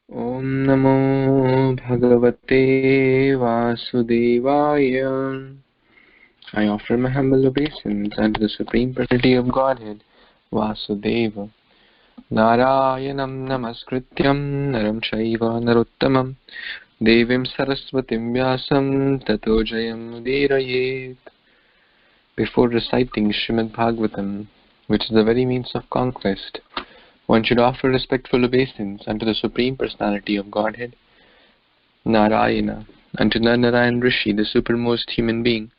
Om Namo Bhagavate Vasudevaya. I offer my humble obeisance unto the Supreme Personality of Godhead, Vasudeva. Narayanam Namaskrityam Naram Chaiva Narottamam Devim Saraswatim Vyasam Tato Jayam Udirayet. Before reciting Srimad Bhagvatam, which is the very means of conquest, one should offer respectful obeisance unto the Supreme Personality of Godhead, Narayana, unto Narayan Rishi, the supermost human being,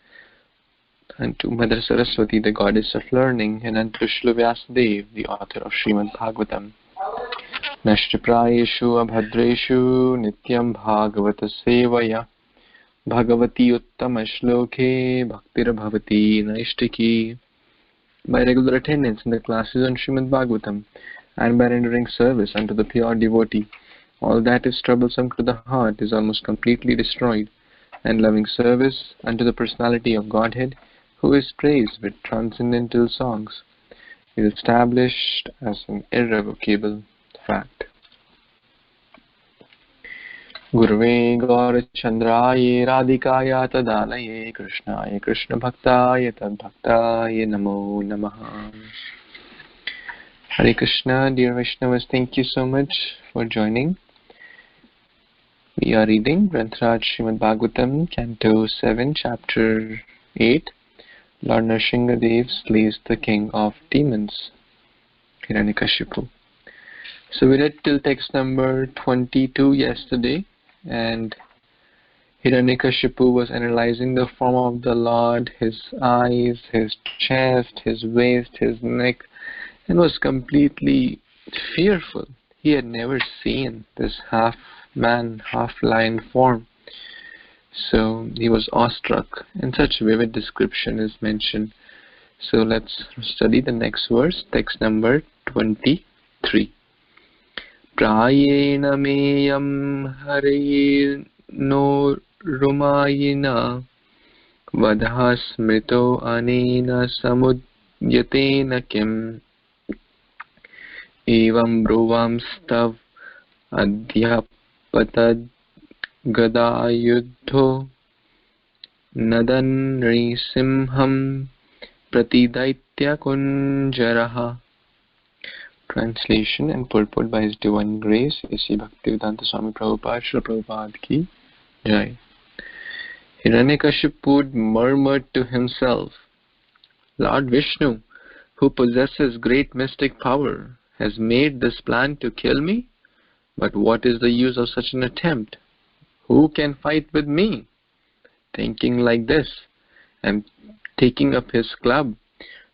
unto Mother Saraswati, the goddess of learning, and unto Srila Vyasadeva, the author of Srimad Bhagavatam. Nashtaprayeshu abhadreshu nityam bhagavata sevaya bhagavati uttama shloke bhaktir bhavati naishtiki. By regular attendance in the classes on Srimad Bhagavatam, and by rendering service unto the pure devotee, all that is troublesome to the heart is almost completely destroyed, and loving service unto the personality of Godhead, who is praised with transcendental songs, is established as an irrevocable fact. Gurve Gaurachandraye Radhikaya Tadalaye Krishnaye Krishna Bhaktaya Tad Bhaktaye Namo Namaha. Hare Krishna, dear Vaishnavas, thank you so much for joining. We are reading Grantaraj Srimad Bhagavatam, Canto 7, Chapter 8. Lord Narasimhadev slays the king of demons, Hiranyakashipu. So we read till text number 22 yesterday, and Hiranyakashipu was analyzing the form of the Lord, his eyes, his chest, his waist, his neck, and was completely fearful. He had never seen this half-man, half-lion form. So he was awestruck, and such vivid description is mentioned. So let's study the next verse, text number 23. Prayena meyam hare no rumayina vadha smrito anena samudyatena kim evam bruvam stav adhyapatad gadayuddho nadan risimham pratidaitya kunjaraha. Translation and purport by His Divine Grace, A.C. Bhaktivedanta Swami Prabhupada, Srila Prabhupada Ki Jai. Hiranyakashipu murmured to himself, Lord Vishnu, who possesses great mystic power, has made this plan to kill me? But what is the use of such an attempt? Who can fight with me? Thinking like this, and taking up his club,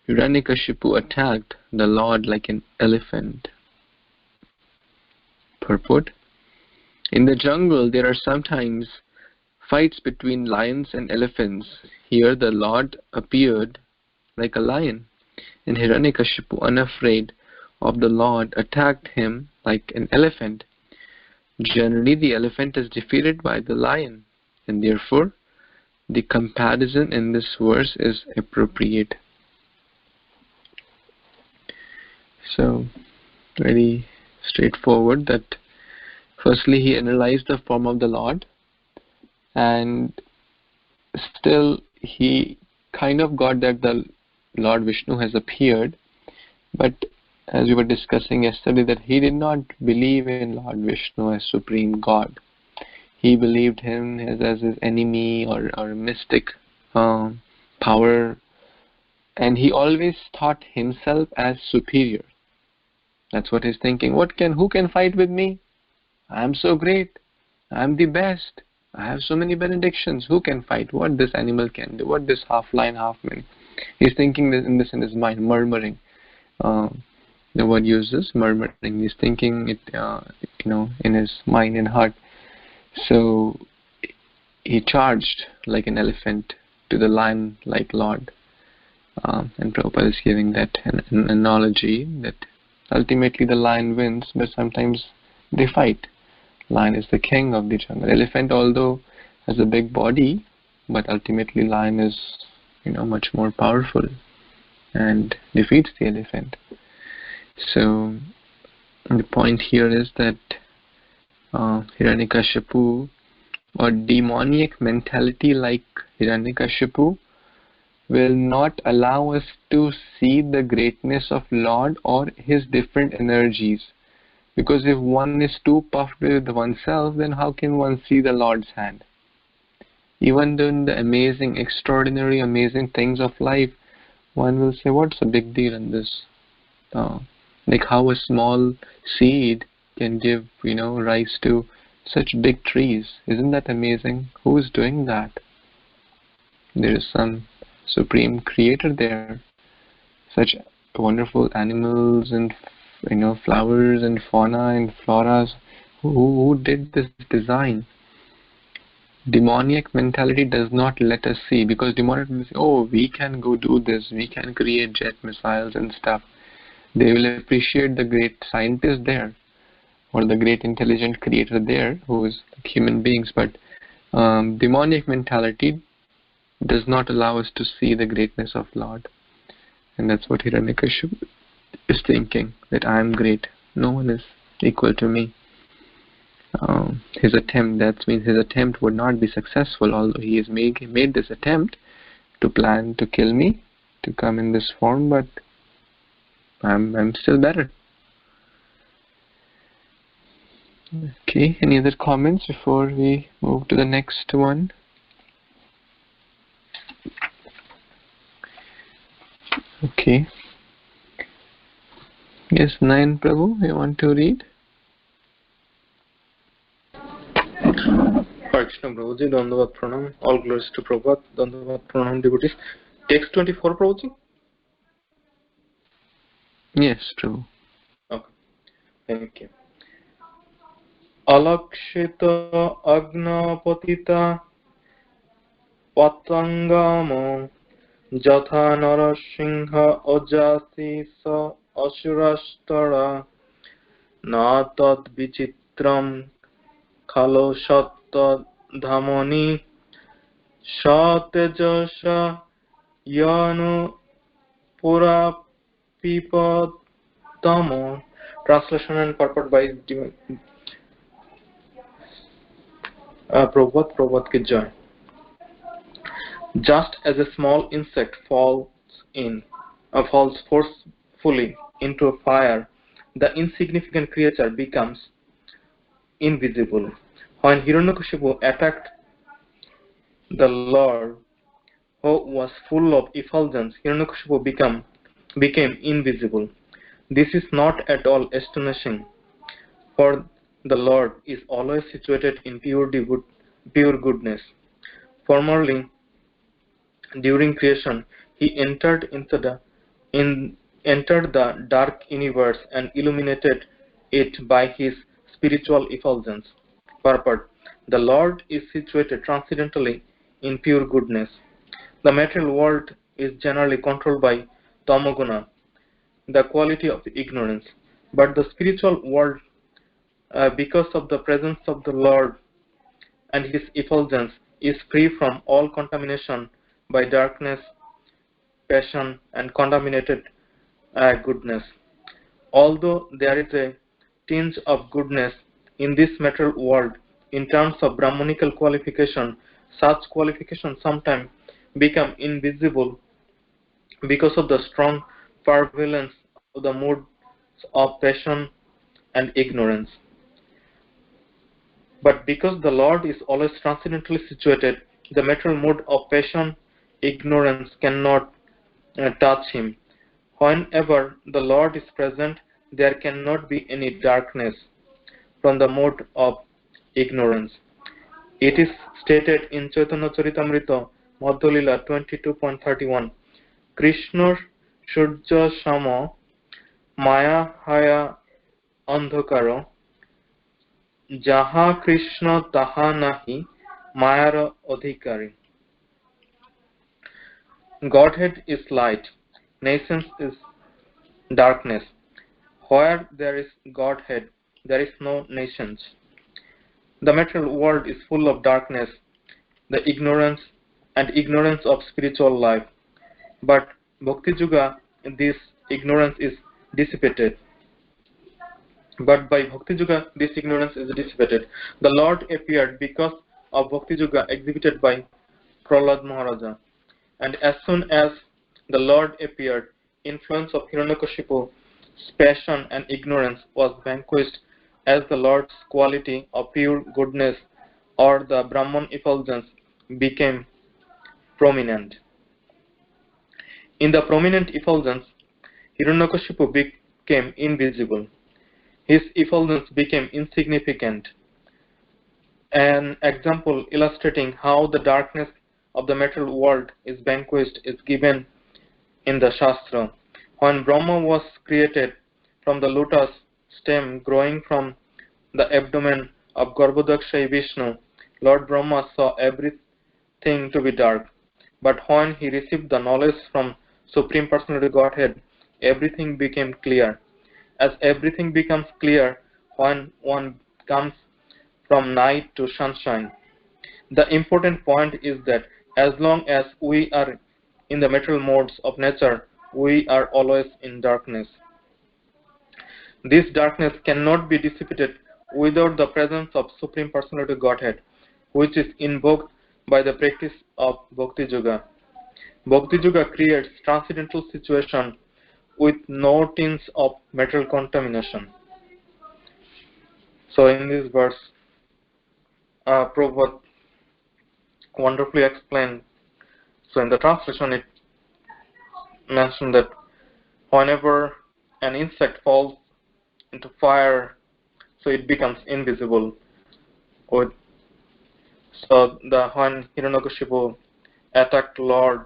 Hiranyakashipu attacked the Lord like an elephant. Purport: in the jungle there are sometimes fights between lions and elephants. Here the Lord appeared like a lion, and Hiranyakashipu, unafraid of the Lord, attacked him like an elephant. Generally the elephant is defeated by the lion, and therefore the comparison in this verse is appropriate. So, very straightforward that firstly he analyzed the form of the Lord, and still he kind of got that the Lord Vishnu has appeared, but as we were discussing yesterday, that he did not believe in Lord Vishnu as Supreme God. He believed him as his enemy or mystic power, and he always thought himself as superior. That's what he's thinking. Who can fight with me? I am so great. I am the best. I have so many benedictions. Who can fight? What this animal can do? What this half-lion, half-man? He's thinking this in his mind, murmuring. The word uses murmuring. He's thinking it, in his mind and heart. So he charged like an elephant to the lion-like Lord. And Prabhupada is giving that an analogy that ultimately the lion wins, but sometimes they fight. Lion is the king of the jungle. Elephant, although has a big body, but ultimately lion is, much more powerful and defeats the elephant. So the point here is that Hiranyakashipu, or demoniac mentality like Hiranyakashipu will not allow us to see the greatness of Lord or his different energies. Because if one is too puffed with oneself, then how can one see the Lord's hand? Even in the amazing, extraordinary, amazing things of life, one will say, what's the big deal in this? Like how a small seed can give, rise to such big trees. Isn't that amazing? Who is doing that? There is some supreme creator there. Such wonderful animals and flowers and fauna and floras. Who did this design? Demoniac mentality does not let us see, because demoniac will say, oh, we can go do this, we can create jet missiles and stuff. They will appreciate the great scientist there, or the great intelligent creator there, who is like human beings. But demoniac mentality does not allow us to see the greatness of Lord. And that's what Hiranyakashipu is thinking, that I am great, no one is equal to me. His attempt would not be successful, although he has made this attempt to plan to kill me, to come in this form, but I'm still better. Okay, any other comments before we move to the next one? Okay. Yes, Nayan Prabhu, you want to read? Krishna Prabhuji, Dandavat Pranam. All glories to Prabhupada, Dandavat Pranam devotees. Text 24, Prabhuji? Yes, Prabhu. Okay, thank you. Alakshita agnapatita patangamo jatha narasingha ojasi sa asurastara na tad vichitram khalo satta dhamani satejasa yanu pura pipadamo. Translation and purport by Prabhupada ki jai. Just as a small insect falls forcefully into a fire, the insignificant creature becomes invisible. When Hiranyakashipu attacked the Lord, who was full of effulgence, Hiranyakashipu became invisible. This is not at all astonishing, for the Lord is always situated in pure goodness. Formerly, during creation, he entered the dark universe and illuminated it by his spiritual effulgence. Purport: the Lord is situated transcendentally in pure goodness. The material world is generally controlled by tamoguna, the quality of ignorance, but the spiritual world, because of the presence of the Lord and his effulgence, is free from all contamination by darkness, passion, and contaminated goodness. Although there is a tinge of goodness in this material world in terms of Brahmanical qualification, such qualifications sometimes become invisible because of the strong prevalence of the moods of passion and ignorance. But because the Lord is always transcendently situated, the material mood of passion, ignorance cannot touch him. Whenever the Lord is present, there cannot be any darkness from the mode of ignorance. It is stated in Chaitanya Charitamrita, Madhya-lila 22.31, Krishna Surya Sama Maya Haya Andhakaro Jaha Krishna Taha Nahi Mayara Adhikari. Godhead is light, nations is darkness. Where there is Godhead, there is no nations. The material world is full of darkness, the ignorance of spiritual life. But Bhakti Juga, this ignorance is dissipated. But by Bhakti Yuga, this ignorance is dissipated. The Lord appeared because of Bhakti Yuga exhibited by Prahlad Maharaja. And as soon as the Lord appeared, influence of Hiranyakashipu, passion and ignorance was vanquished as the Lord's quality of pure goodness or the Brahman effulgence became prominent. In the prominent effulgence, Hiranyakashipu became invisible. His effulgence became insignificant. An example illustrating how the darkness of the material world is vanquished is given in the Shastra. When Brahma was created from the lotus stem growing from the abdomen of Garbhodakshayi Vishnu, Lord Brahma saw everything to be dark. But when he received the knowledge from Supreme Personality Godhead, everything became clear. As everything becomes clear when one comes from night to sunshine. The important point is that as long as we are in the material modes of nature, we are always in darkness. This darkness cannot be dissipated without the presence of Supreme Personality Godhead, which is invoked by the practice of Bhakti Yoga. Bhakti Yoga creates transcendental situation with no tinge of material contamination. So in this verse, Prabhupada wonderfully explained. So in the translation it mentioned that whenever an insect falls into fire, so it becomes invisible. When Hiranyakashipu attacked Lord,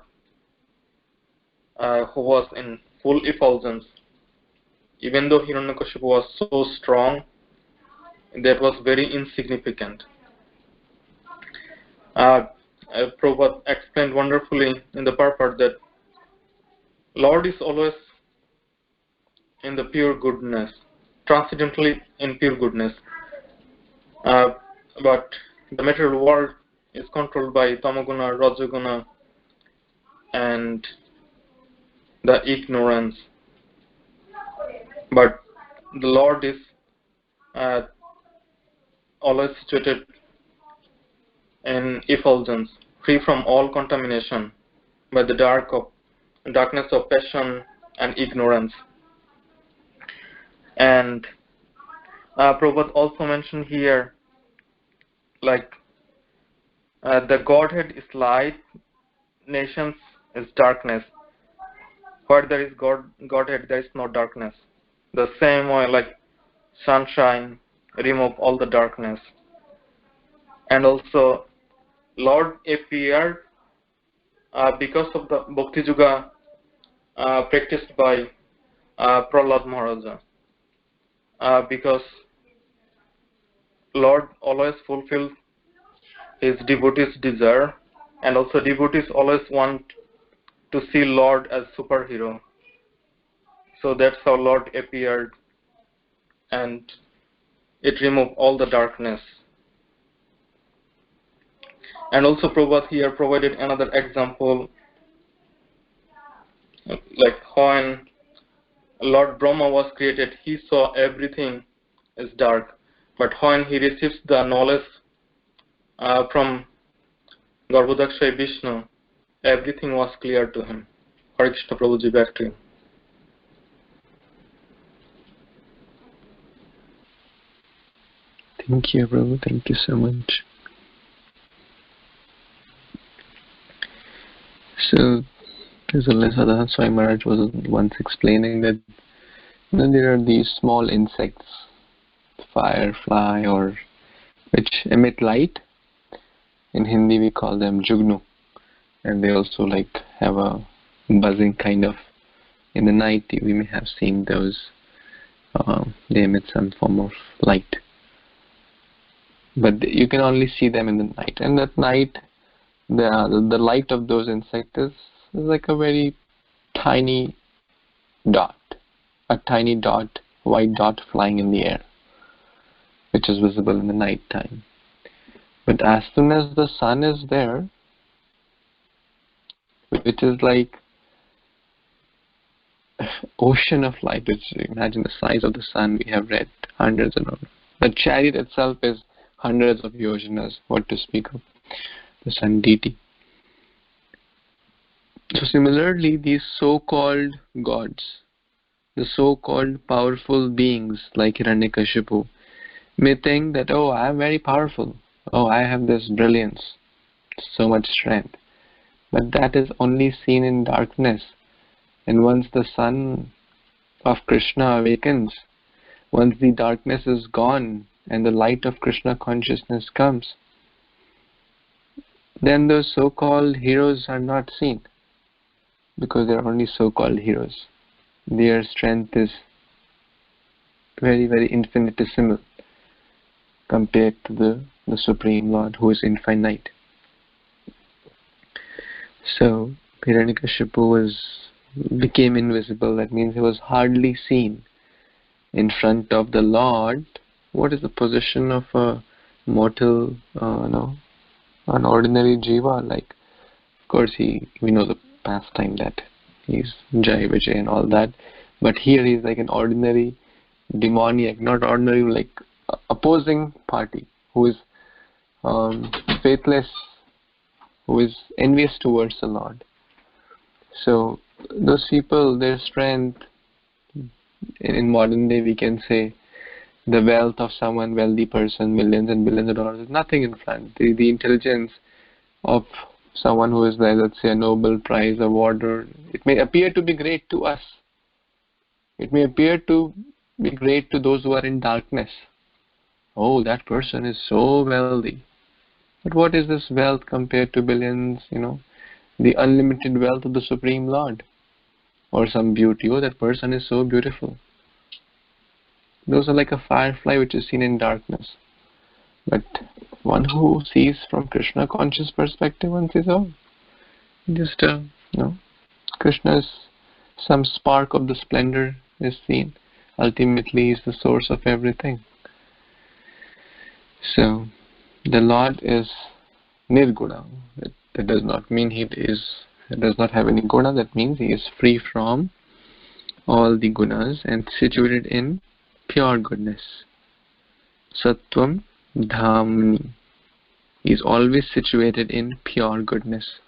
who was in full effulgence, even though Hiranyakashipu was so strong, that was very insignificant. Prabhupada explained wonderfully in the purport that Lord is always in the pure goodness, transcendently in pure goodness. But the material world is controlled by tamaguna, rajaguna, and the ignorance. But the Lord is always situated in effulgence, free from all contamination by the darkness of passion and ignorance. And Prabhupada also mentioned here, like the Godhead is light, nations is darkness. Where there is Godhead, there is no darkness. The same way, like sunshine, remove all the darkness. And also, Lord appeared because of the Bhakti Yoga practiced by Prahlad Maharaja. Because Lord always fulfills his devotees' desire, and also devotees always want to see Lord as superhero. So that's how Lord appeared, and it removed all the darkness. And also Prabhupada here provided another example, like when Lord Brahma was created, he saw everything is dark. But when he receives the knowledge from Garbhodakshayi Vishnu, everything was clear to him. Hare Krishna Prabhuji, back to you. Thank you, Prabhu. Thank you so much. So, Sadhana Swami Maharaj was once explaining that there are these small insects, firefly, or which emit light. In Hindi, we call them jugnu, and they also have a buzzing kind of. In the night, we may have seen those. They emit some form of light, but you can only see them in the night. And at night, the light of those insects is like a very tiny dot, white dot flying in the air, which is visible in the night time. But as soon as the sun is there, which is like ocean of light, which imagine the size of the sun. We have read hundreds and hundreds. The chariot itself is hundreds of yojanas, what to speak of the sun deity. So similarly, these so-called gods, the so-called powerful beings like Hiranyakashipu, may think that, oh, I am very powerful. Oh, I have this brilliance, so much strength. But that is only seen in darkness. And once the sun of Krishna awakens, once the darkness is gone and the light of Krishna consciousness comes, then those so-called heroes are not seen, because they are only so-called heroes. Their strength is very, very infinitesimal compared to the Supreme Lord, who is infinite. So Hiranyakashipu became invisible. That means he was hardly seen in front of the Lord. What is the position of a mortal, an ordinary jiva? Like, of course, we know the pastime that he's Jai Vijay and all that, but here he's like an ordinary demoniac, not ordinary, like opposing party, who is faithless, who is envious towards the Lord. So those people, their strength, in modern day we can say, the wealth of someone wealthy person, millions and billions of dollars, is nothing in front. The intelligence of someone who is there, let's say a Nobel Prize award, or it may appear to be great to us. It may appear to be great to those who are in darkness. Oh, that person is so wealthy. But what is this wealth compared to billions, the unlimited wealth of the Supreme Lord? Or some beauty. Oh, that person is so beautiful. Those are like a firefly which is seen in darkness. But one who sees from Krishna conscious perspective, one says, oh, just, Krishna's, some spark of the splendor is seen. Ultimately, he is the source of everything. So, the Lord is nirguna. That does not mean he does not have any guna. That means he is free from all the gunas and situated in pure goodness. Sattvam Dhamni. He is always situated in pure goodness.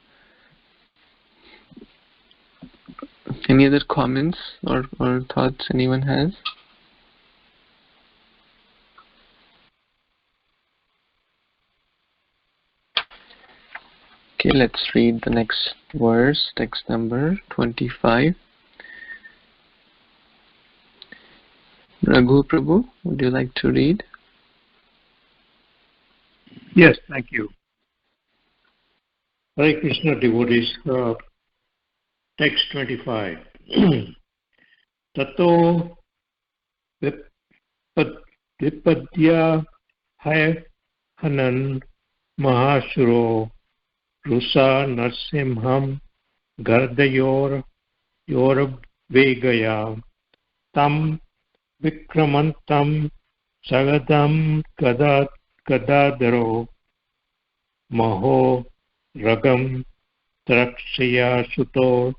Any other comments or thoughts anyone has? Okay, let's read the next verse, text number 25. Raghu Prabhu, would you like to read? Yes, thank you. Hare Krishna devotees, text 25. Tato vipadya hai hanan mahashuro rusa narsimham gardayor yorabvegaya tam vikramantam sagadam kadadaro maho ragam trakshaya suto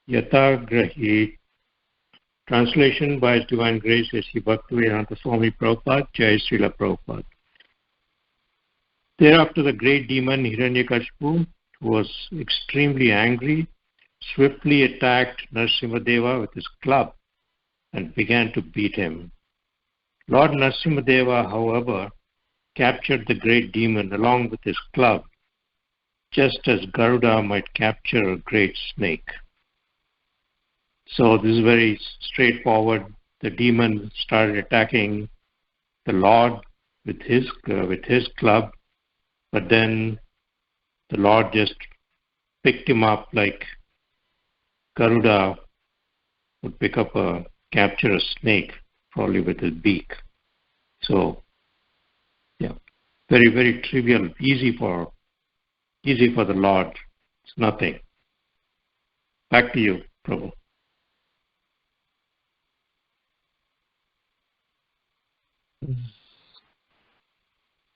yatagrahi. Translation by His Divine Grace A.C. Bhaktivedanta Swami Prabhupada, Jai Srila Prabhupada. Thereafter the great demon Hiranyakashipu, who was extremely angry, swiftly attacked Narasimhadeva with his club and began to beat him. Lord Narasimhadeva, however, captured the great demon along with his club, just as Garuda might capture a great snake. So this is very straightforward. The demon started attacking the Lord with his club, but then the Lord just picked him up like Garuda would capture a snake, probably with his beak. So, yeah, very, very trivial, easy for the Lord. It's nothing. Back to you, Prabhu.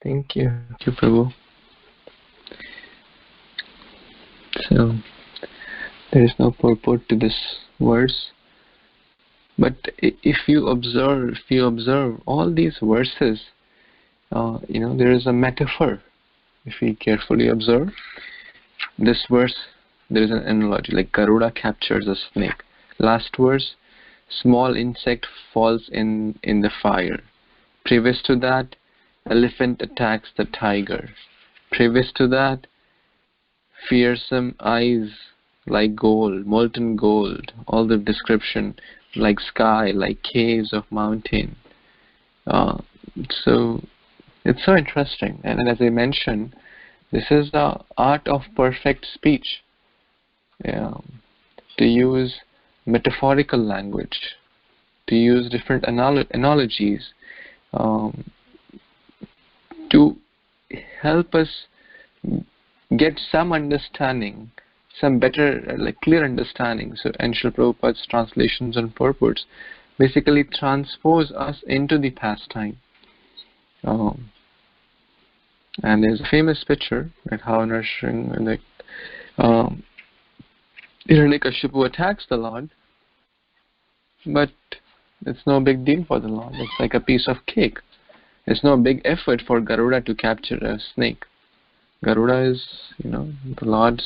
Thank you. Thank you, Prabhu. So, there is no purport to this verse. But if you observe all these verses, there is a metaphor. If we carefully observe this verse, there is an analogy, like Garuda captures a snake. Last verse, small insect falls in the fire. Previous to that, elephant attacks the tiger. Previous to that, fearsome eyes like gold, molten gold, all the description, like sky, like caves of mountain. So it's so interesting. And as I mentioned, this is the art of perfect speech. To use metaphorical language, to use different analogies, to help us get some understanding, some better, clear understanding. So Srila Prabhupada's translations and purports basically transpose us into the past time. And there's a famous picture at how Hiranyakashipu attacks the Lord, but it's no big deal for the Lord. It's like a piece of cake. It's no big effort for Garuda to capture a snake. Garuda is, the Lord's.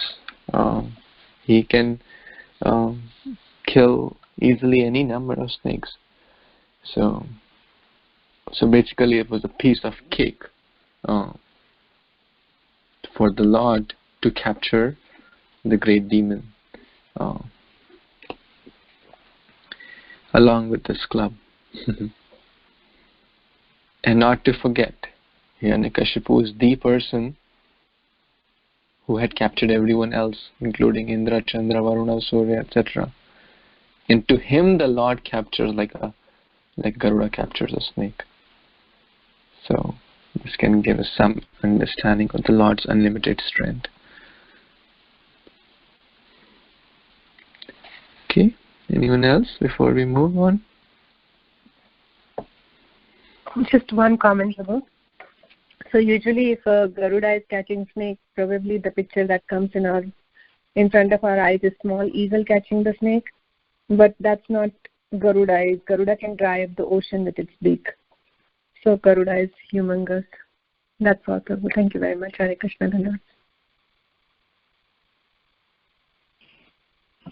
He can kill easily any number of snakes. So basically, it was a piece of cake for the Lord to capture the great demon, along with this club. And not to forget, Hiranyakashipu is the person who had captured everyone else, including Indra, Chandra, Varuna, Surya, etc. And to him, the Lord captures like Garuda captures a snake. So this can give us some understanding of the Lord's unlimited strength. Okay, anyone else before we move on? Just one comment about. So usually if a Garuda is catching snake, probably the picture that comes in front of our eyes is small eagle catching the snake. But that's not Garuda. Garuda can drive the ocean with its beak. So Garuda is humongous. That's all, Prabhu. Thank you very much. Hare Krishna.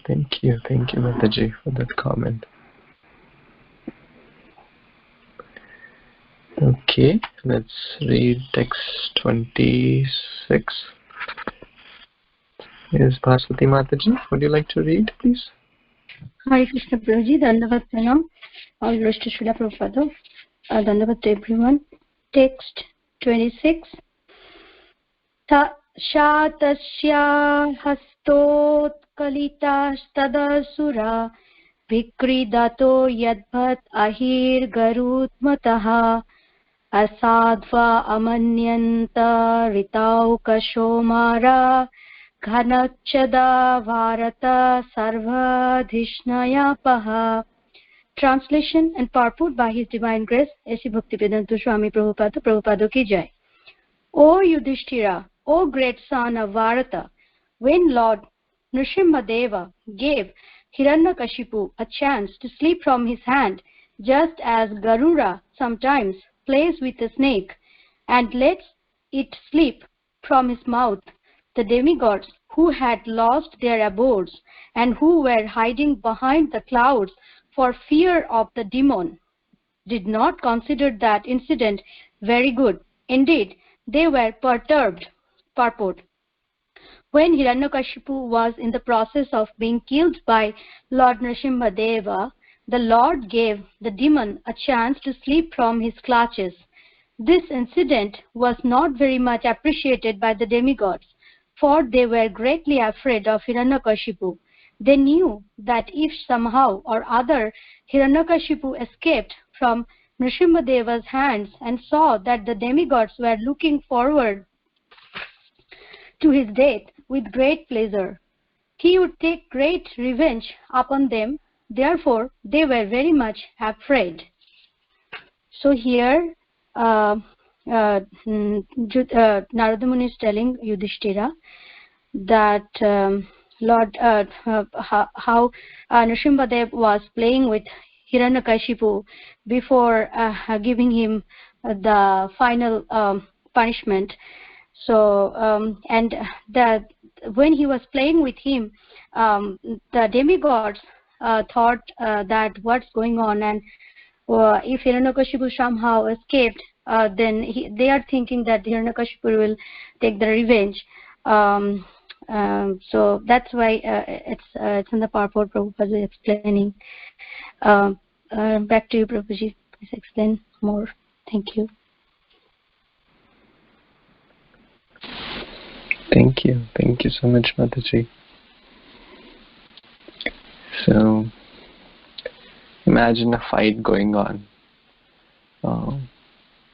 Thank you, Mataji, for that comment. Okay, let's read text 26. Yes, Bhaswati Mataji, would you like to read, please? Hare Krishna Prabhuji, Dandavat Pranam. All glories to Srila Prabhupada. Dandavat to everyone. Text 26. Shatasya hastot kalitastadasura vikridato yadbhat ahir garudmataha asadva amanyanta ritaukashomara ghanachada varata sarvadhishnayapaha. Translation and purport by His Divine Grace, A.C. Bhaktivedanta Swami Prabhupada, Prabhupada ki jai. O Yudhishthira, O great son of Varata, when Lord Narasimhadeva gave Hiranyakashipu a chance to slip from his hand, just as Garuda sometimes plays with a snake and lets it slip from his mouth, the demigods who had lost their abodes and who were hiding behind the clouds for fear of the demon did not consider that incident very good. Indeed, they were perturbed. Purport. When Hiranyakashipu was in the process of being killed by Lord Narasimhadeva, the Lord gave the demon a chance to slip from his clutches. This incident was not very much appreciated by the demigods, for they were greatly afraid of Hiranyakashipu. They knew that if somehow or other Hiranyakashipu escaped from Narasimhadeva's hands and saw that the demigods were looking forward to his death with great pleasure, he would take great revenge upon them. Therefore, they were very much afraid. So here, Narada Muni is telling Yudhishthira that how Narasimhadev was playing with Hiranyakashipu before giving him the final punishment. So and when he was playing with him, the demigods thought that what's going on, and if Hiranyakashipu somehow escaped, then they are thinking that Hiranyakashipu will take the revenge. So that's why it's in the purport Prabhupada is explaining. Back to you, Prabhuji. Please explain more. Thank you. Thank you. Thank you so much, Mataji. So, imagine a fight going on.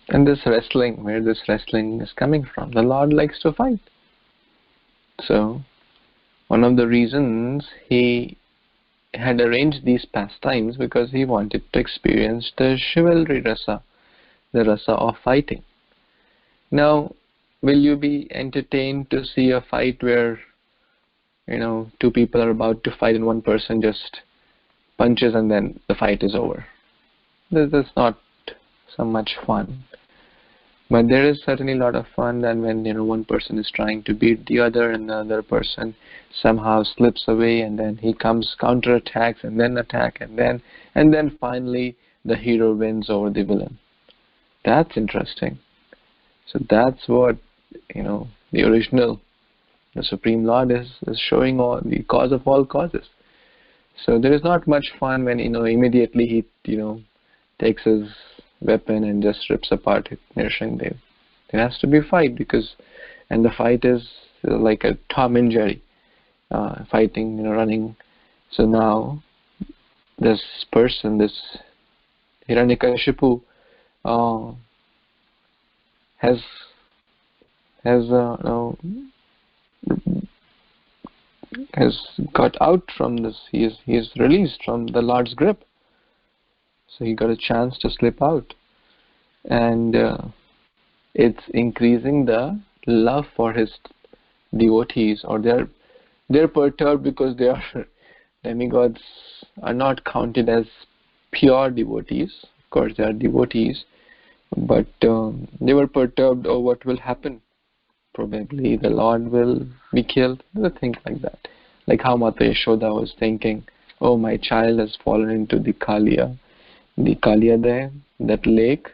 And this wrestling, where this wrestling is coming from. The Lord likes to fight. So, one of the reasons he had arranged these pastimes because he wanted to experience the chivalry rasa, the rasa of fighting. Now, will you be entertained to see a fight where, two people are about to fight and one person just punches and then the fight is over? This is not so much fun. But there is certainly a lot of fun that when one person is trying to beat the other and the other person somehow slips away and then he comes counterattacks and then attack and then finally the hero wins over the villain. That's interesting. So that's what the original, the Supreme Lord is showing all the cause of all causes. So there is not much fun when immediately he takes his weapon and just rips apart Narasimhadev. There has to be a fight and the fight is like a Tom and Jerry fighting, running. So now this person, this Hiranyakashipu, has got out from this. He is released from the Lord's grip. So he got a chance to slip out, and it's increasing the love for his devotees, or they're perturbed because they are demigods are not counted as pure devotees. Of course, they are devotees, but they were perturbed. Oh, what will happen? Probably the Lord will be killed. Things like that, like how Mata Yashoda was thinking. Oh, my child has fallen into the Kaliya. The Kaliya there, that lake,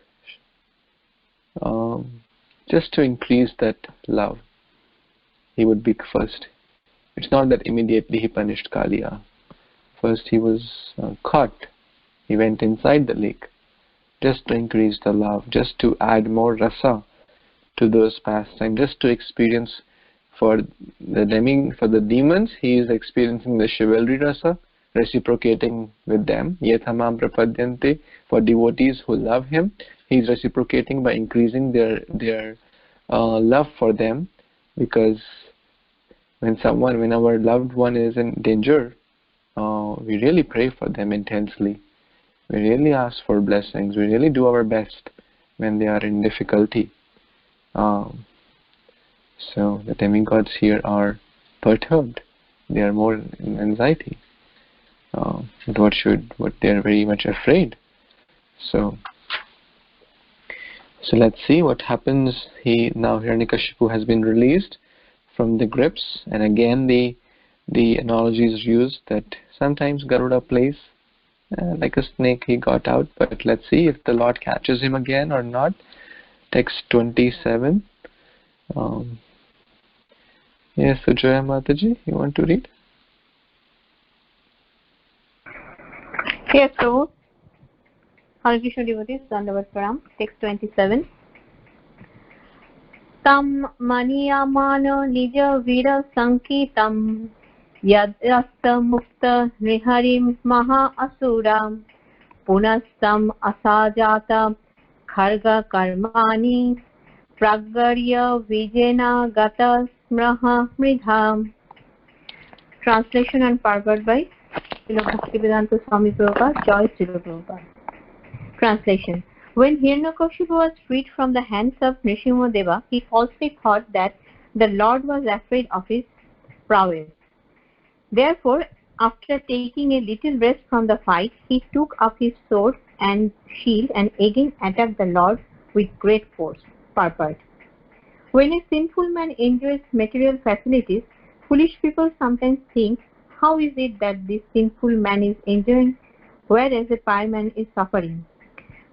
just to increase that love, he would be first. It's not that immediately he punished Kaliya. First he was caught. He went inside the lake, just to increase the love, just to add more rasa to those pastimes, just to experience for the demons, he is experiencing the chivalry rasa, reciprocating with them. Yethamam prapadyante, for devotees who love him, he is reciprocating by increasing their love for them, because when our loved one is in danger, we really pray for them intensely. We really ask for blessings. We really do our best when they are in difficulty. So the demigods here are perturbed. They are more in anxiety. What they are very much afraid. So let's see what happens. Now Hiranyakashipu has been released from the grips, and again the analogy is used that sometimes Garuda plays like a snake. He got out, but let's see if the Lord catches him again or not. Text 27. Yes, Sujaya Mataji, you want to read? Yes, Prabhu. Hare Krishna devotees, Dandavat Pranam. Text 27. Tam maniyamano nija vira sankitam yadyasta mukta niharim maha asuram punastam asajata kharga karmani pragarya vijena gata smraha mridham. Translation and purport by Bhaktivedanta Swami Prabhupada, Joy Srila Prabhupada. Translation. When Hiranyakashipu was freed from the hands of Narasimhadeva, he falsely thought that the Lord was afraid of his prowess. Therefore, after taking a little rest from the fight, he took up his sword and shield and again attacked the Lord with great force. Purport. When a sinful man enjoys material facilities, foolish people sometimes think, how is it that this sinful man is enjoying, whereas a pious man is suffering?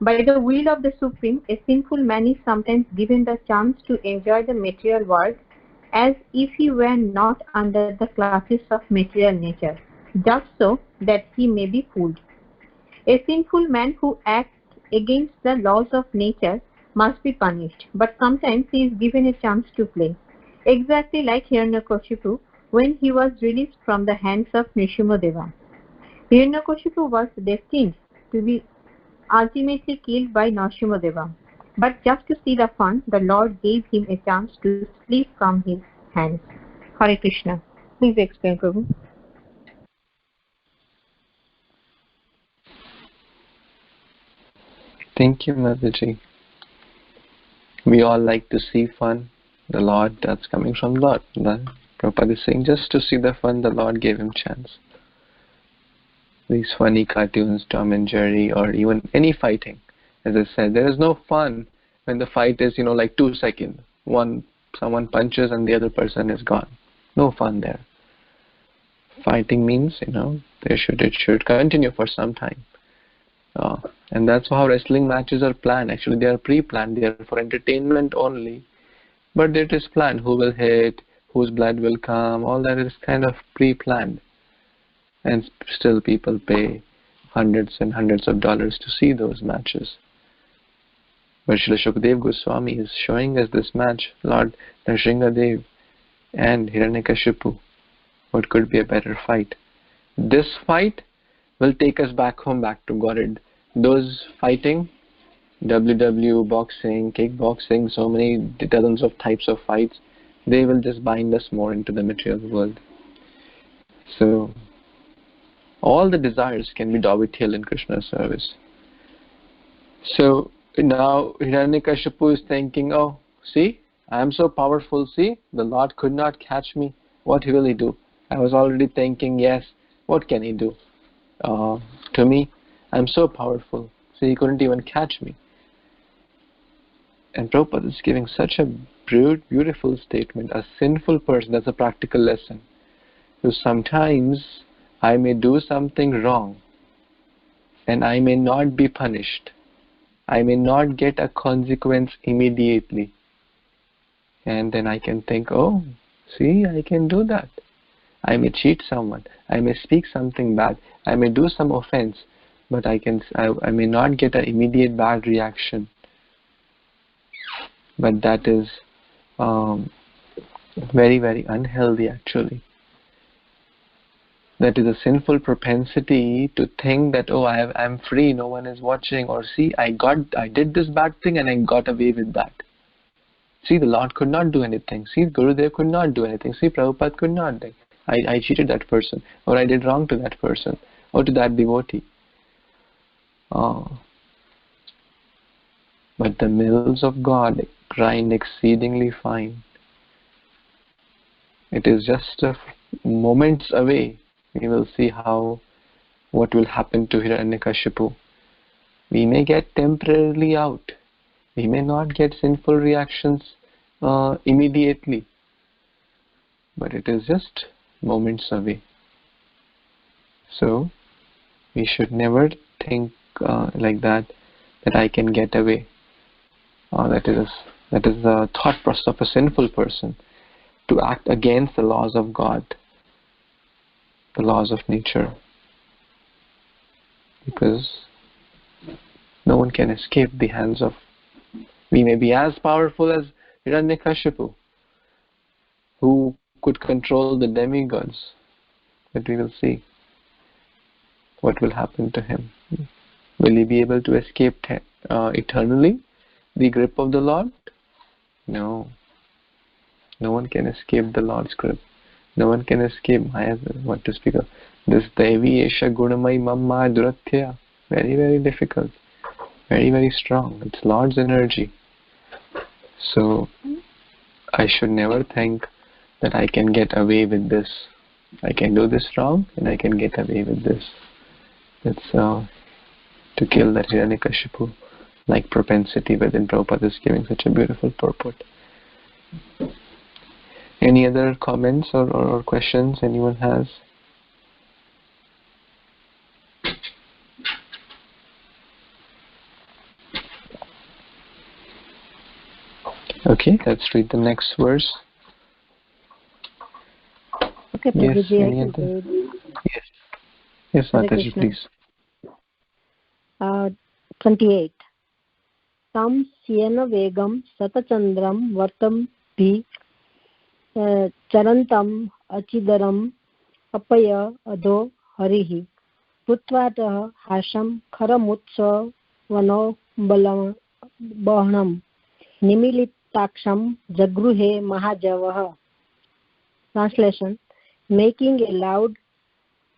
By the will of the Supreme, a sinful man is sometimes given the chance to enjoy the material world as if he were not under the clutches of material nature, just so that he may be fooled. A sinful man who acts against the laws of nature must be punished, but sometimes he is given a chance to play, exactly like Hiranyakashipu when he was released from the hands of Narasimhadeva. Hiranyakashipu was destined to be ultimately killed by Narasimhadeva, but just to see the fun, the Lord gave him a chance to slip from his hands. Hare Krishna. Please explain, Prabhu. Thank you, Mataji. We all like to see fun. The Lord, that's coming from Lord. Prabhupada is saying, just to see the fun, the Lord gave him chance. These funny cartoons, Tom and Jerry, or even any fighting. As I said, there is no fun when the fight is, like 2 seconds. Someone punches and the other person is gone. No fun there. Fighting means, it should continue for some time. And that's how wrestling matches are planned. Actually, they are pre-planned. They are for entertainment only. But it is planned. Who will hit, whose blood will come, all that is kind of pre-planned. And still people pay hundreds and hundreds of dollars to see those matches. But Srila Shukdev Goswami is showing us this match, Lord Narasimhadev and Hiranyakashipu. What could be a better fight? This fight will take us back home, back to Garuda. Those fighting, WWE, boxing, kickboxing, so many dozens of types of fights, they will just bind us more into the material world. So, all the desires can be dovetailed in Krishna's service. So, now Hiranyakashipu is thinking, oh, see, I am so powerful, see, the Lord could not catch me. What will he do? I was already thinking, yes, what can he do? To me, I'm so powerful, so he couldn't even catch me. And Prabhupada is giving such a beautiful statement. A sinful person, that's a practical lesson. So sometimes I may do something wrong and I may not be punished. I may not get a consequence immediately. And then I can think, oh, see, I can do that. I may cheat someone. I may speak something bad. I may do some offense. But I may not get an immediate bad reaction. But that is very, very unhealthy actually. That is a sinful propensity to think that, oh, I'm free, no one is watching, or see, I did this bad thing and I got away with that. See, the Lord could not do anything. See, Gurudev could not do anything. See, Prabhupada could not do. I cheated that person, or I did wrong to that person, or to that devotee. But the mills of God grind exceedingly fine. It is just moments away. We will see what will happen to Hiranyakashipu. We may get temporarily out. We may not get sinful reactions immediately. But it is just moments away. So, we should never think like that I can get away. That is the thought process of a sinful person, to act against the laws of God, the laws of nature, because no one can escape the hands of. We may be as powerful as Hiranyakashipu, who could control the demigods, but we will see what will happen to him. Will he be able to escape eternally the grip of the Lord? No. No one can escape the Lord's grip. No one can escape what to speak of. This Devi Esha Gunamai Mamma Duratya. Very, very difficult. Very, very strong. It's Lord's energy. So, I should never think that I can get away with this. I can do this wrong and I can get away with this. That's to kill that Hiranyakashipu like propensity within Prabhupada is giving such a beautiful purport. Any other comments or questions anyone has? Okay, let's read the next verse. Okay, Yes, Prabhuji, any I other? can read. Yes, Hare Mataji, Krishna. please. 28. Tam siena vegam satachandram vartam bhi charantam achidaram apaya adho harihi putvatah hasham kharamutsa vano bahanam nimilitaksham jagruhe mahajavah. Translation: making a loud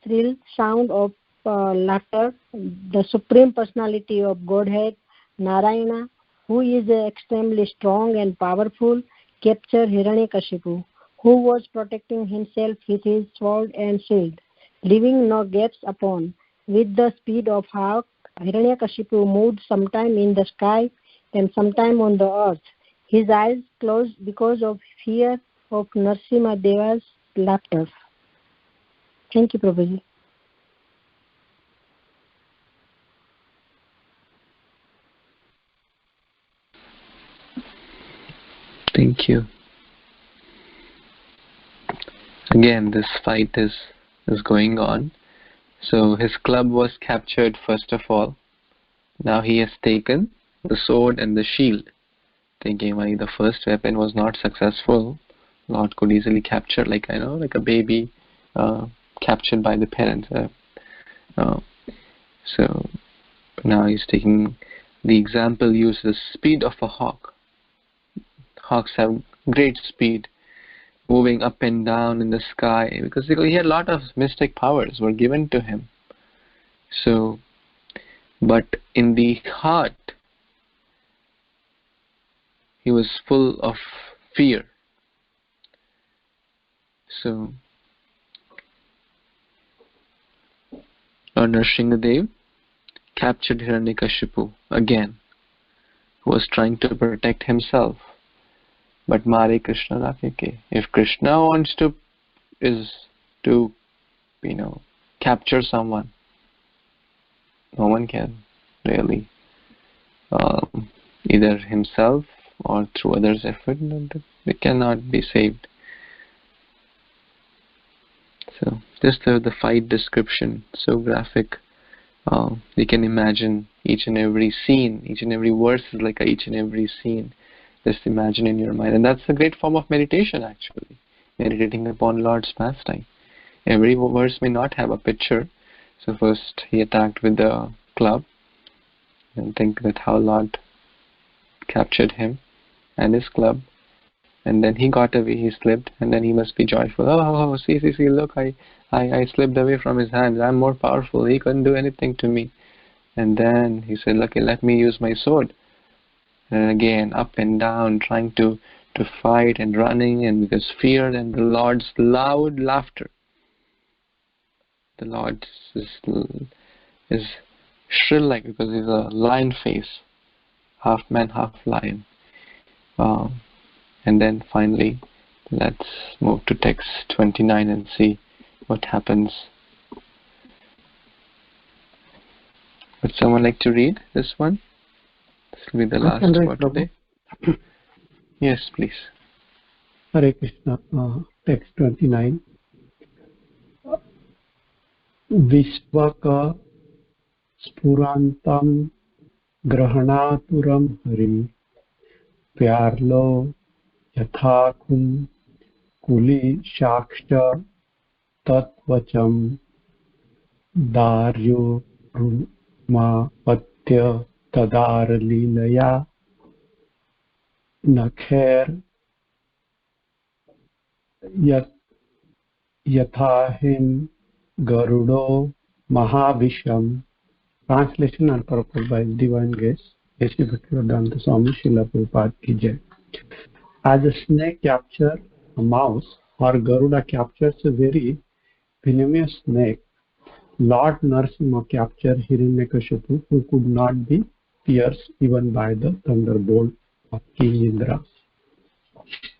thrill sound of laughter, the Supreme Personality of Godhead, Narayana, who is extremely strong and powerful, captured Hiranyakashipu, who was protecting himself with his sword and shield, leaving no gaps upon. With the speed of hawk, Hiranyakashipu moved sometime in the sky and sometime on the earth. His eyes closed because of fear of Narasimhadeva's laughter. Thank you, Prabhuji. Thank you. Again, this fight is going on. So his club was captured first of all. Now he has taken the sword and the shield. Thinking why the first weapon was not successful, Lord could easily capture like a baby captured by the parents. So now he's taking the example used the speed of a hawk. Hawks have great speed, moving up and down in the sky because he had a lot of mystic powers were given to him. So, but in the heart, he was full of fear. So, Lord Narasimhadev captured Hiranyakashipu again, who was trying to protect himself. But Mare Krishna Rakeke. If Krishna wants to capture someone, no one can really, either himself or through others' effort, it cannot be saved. So just the fight description, so graphic. You can imagine each and every scene, each and every verse is like each and every scene. Just imagine in your mind, and that's a great form of meditation actually, meditating upon Lord's pastime. Every verse may not have a picture. So first he attacked with the club, and think that how Lord captured him and his club, and then he got away, he slipped, and then he must be joyful. Oh, see, look, I slipped away from his hands. I'm more powerful. He couldn't do anything to me. And then he said, okay, let me use my sword. And again, up and down, trying to fight and running, and because fear and the Lord's loud laughter. The Lord is shrill like because he's a lion face, half man, half lion. And then finally, let's move to text 29 and see what happens. Would someone like to read this one? This will be the last for today. Yes, please. Hare Krishna. Text 29. Vishvaka spurantam grahanaturam hari pyarlo yathakum kuli shaksha tatvacham daryo ruma patya tadarlilaya nakher yathahin Garudo Mahavisham. Translation and purport by Divine Grace. A.C. Bhaktivedanta Swami Srila Prabhupada ki Jai. As a snake captures a mouse, or Garuda captures a very venomous snake, Lord Narasimha captured Hiranyakashipu, who could not be pierced even by the thunderbolt of King Indra.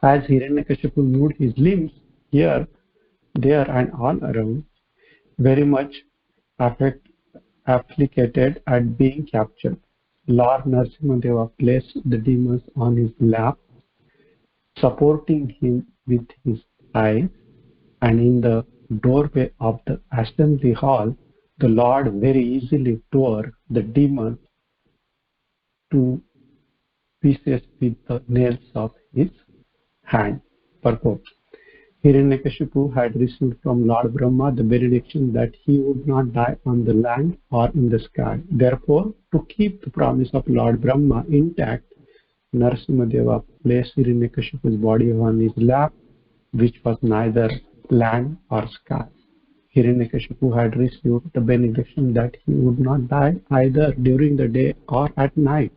As Hiranyakashipu moved his limbs here, there, and all around, very much afflicted at being captured, Lord Narasimhadeva placed the demons on his lap, supporting him with his eyes, and in the doorway of the assembly hall, the Lord very easily tore the demons to pieces with the nails of his hand. Purport. Hiranyakashipu had received from Lord Brahma the benediction that he would not die on the land or in the sky. Therefore, to keep the promise of Lord Brahma intact, Narasimhadeva placed Hiranyakashipu's body on his lap, which was neither land or sky. Hiranyakashipu had received the benediction that he would not die either during the day or at night.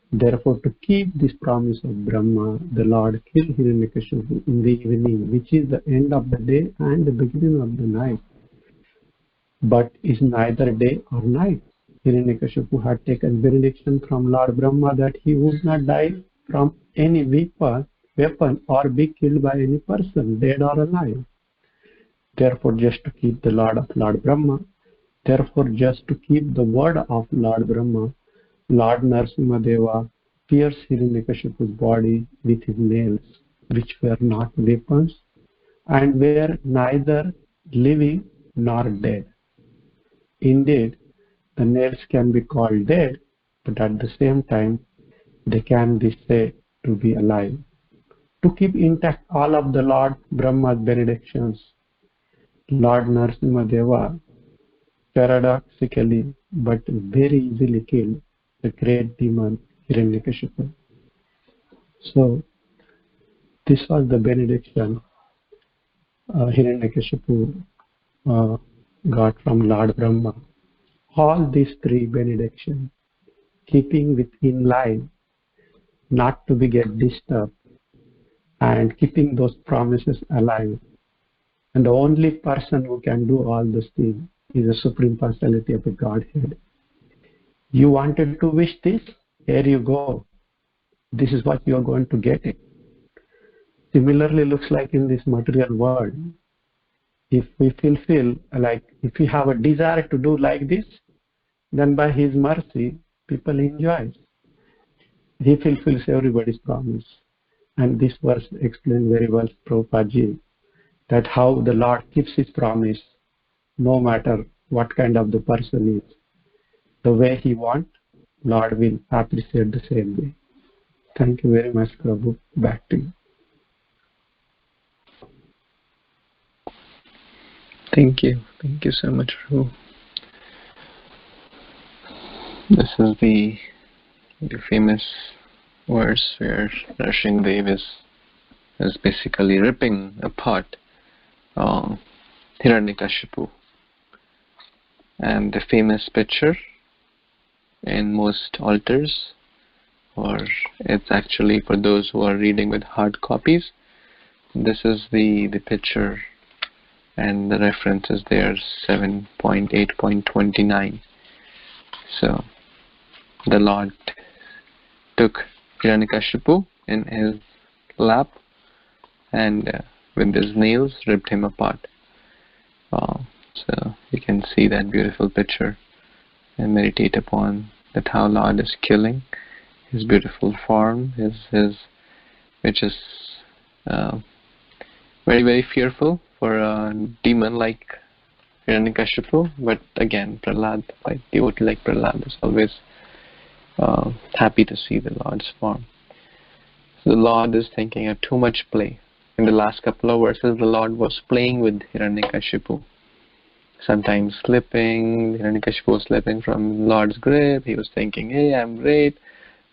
Therefore, to keep this promise of Brahma, the Lord killed Hiranyakashipu in the evening, which is the end of the day and the beginning of the night, but is neither day or night. Hiranyakashipu had taken benediction from Lord Brahma that he would not die from any weapon or be killed by any person, dead or alive. Therefore, just to keep the word of Lord Brahma, Lord Narasimhadeva pierced Hiranyakashipu's body with his nails, which were not weapons and were neither living nor dead. Indeed, the nails can be called dead, but at the same time, they can be said to be alive. To keep intact all of the Lord Brahma's benedictions, Lord Narasimhadeva paradoxically but very easily killed the great demon Hiranyakashipu. So, this was the benediction Hiranyakashipu got from Lord Brahma. All these three benedictions, keeping within line, not to be get disturbed, and keeping those promises alive. And the only person who can do all those things is the supreme personality of the Godhead. You wanted to wish this? Here you go. This is what you are going to get it. Similarly, looks like in this material world, if we fulfill, like if we have a desire to do like this, then by His mercy, people enjoy. He fulfills everybody's promise. And this verse explains very well, Prabhupada Ji, that how the Lord keeps His promise, no matter what kind of the person is. The way He wants, Lord will appreciate the same way. Thank you very much, Prabhu. Back to you. Thank you. Thank you so much, Prabhu. This is the famous verse where Narasimhadev is basically ripping apart Hiranyakashipu. And the famous picture in most altars, or it's actually for those who are reading with hard copies, this is the picture, and the reference is there, 7.8.29. So the Lord took Hiranyakashipu in his lap and with his nails ripped him apart. So you can see that beautiful picture and meditate upon that how Lord is killing his beautiful form, which is very, very fearful for a demon like Hiranyakashipu. But again, Prahlad, like devotee like Prahlad, is always happy to see the Lord's form. So the Lord is thinking of too much play. In the last couple of verses, the Lord was playing with Hiranyakashipu. Sometimes slipping, Hiranyakashipu was slipping from Lord's grip. He was thinking, hey, I'm great.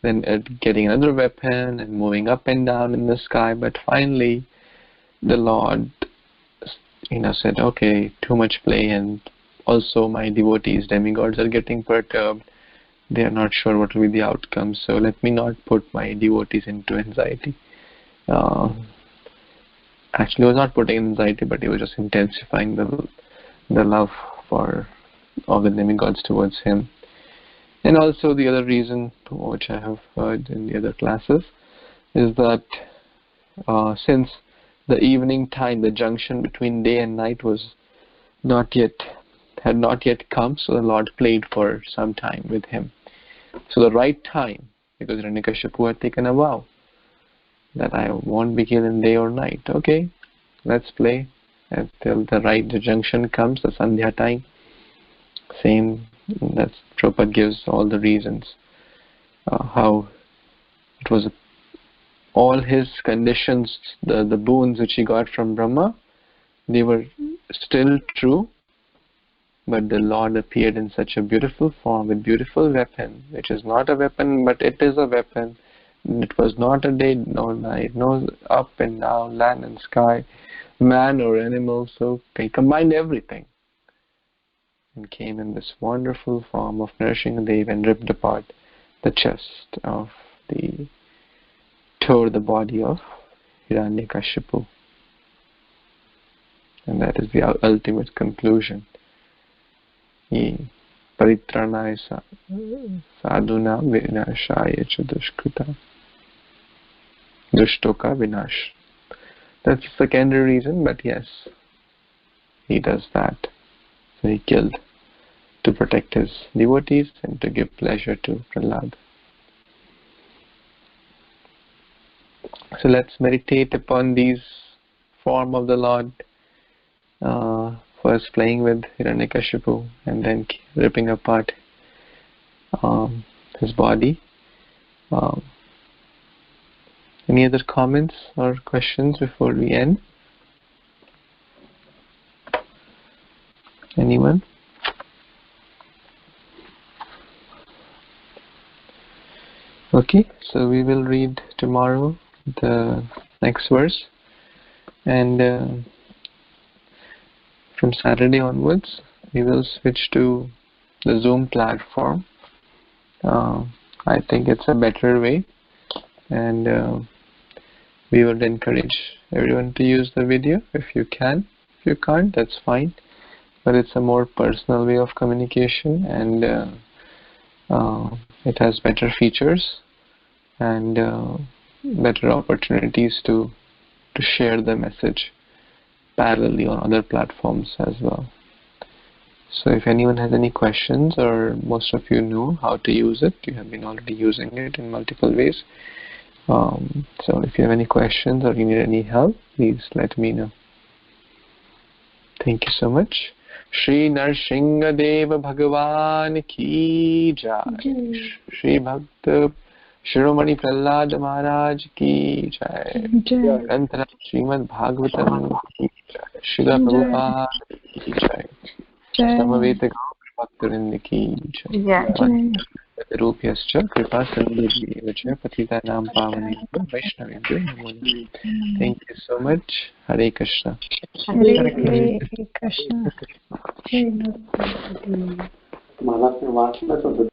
Then getting another weapon and moving up and down in the sky. But finally, the Lord, said, okay, too much play, and also my devotees, demigods, are getting perturbed. They are not sure what will be the outcome. So let me not put my devotees into anxiety. actually was not putting anxiety, but he was just intensifying the love of the demigods towards him. And also the other reason, which I have heard in the other classes, is that since the evening time, the junction between day and night had not yet come, so the Lord played for some time with him. So the right time, because Hiranyakashipu had taken a vow that I won't be killed in day or night. Okay, let's play until the junction comes, the Sandhya time. Same, that Prabhupada gives all the reasons how it was all his conditions, the boons which he got from Brahma, they were still true, but the Lord appeared in such a beautiful form with beautiful weapon, which is not a weapon, but it is a weapon. It was not a day, no night, no up and down, land and sky, man or animal. So he combined everything and came in this wonderful form of Narasimhadev and ripped apart the chest of tore the body of Hiranyakashipu. And that is the ultimate conclusion. Paritranaya sadhuna vinashaya cha dushkrita dushtoka vinash. That's the secondary reason, but yes, he does that. So he killed to protect his devotees and to give pleasure to Prahlad. So let's meditate upon these form of the Lord. First playing with Hiranyakashipu and then ripping apart his body. Any other comments or questions before we end? Anyone? Okay, so we will read tomorrow the next verse, and from Saturday onwards we will switch to the Zoom platform. I think it's a better way, and we would encourage everyone to use the video if you can. If you can't, that's fine, but it's a more personal way of communication, and it has better features and better opportunities to share the message parallelly on other platforms as well. So if anyone has any questions, or most of you know how to use it, you have been already using it in multiple ways. So if you have any questions or you need any help, please let me know. Thank you so much. Shri Narasimhadev Bhagavan ki jai. Shri Bhakta Shiromani Prahlad Maharaj ki jai. Granthara Srimad Bhagvatam ki jai. Srila Prabhupada ki jai. Samaveta Bhaktarinda ki jai. Rupyascha Kripa Sindhu Patita Nam Pavane Vaishnavendra Namo Namaha. Thank you so much. Hare Krishna. Hare Krishna. मला वाचलंच होतं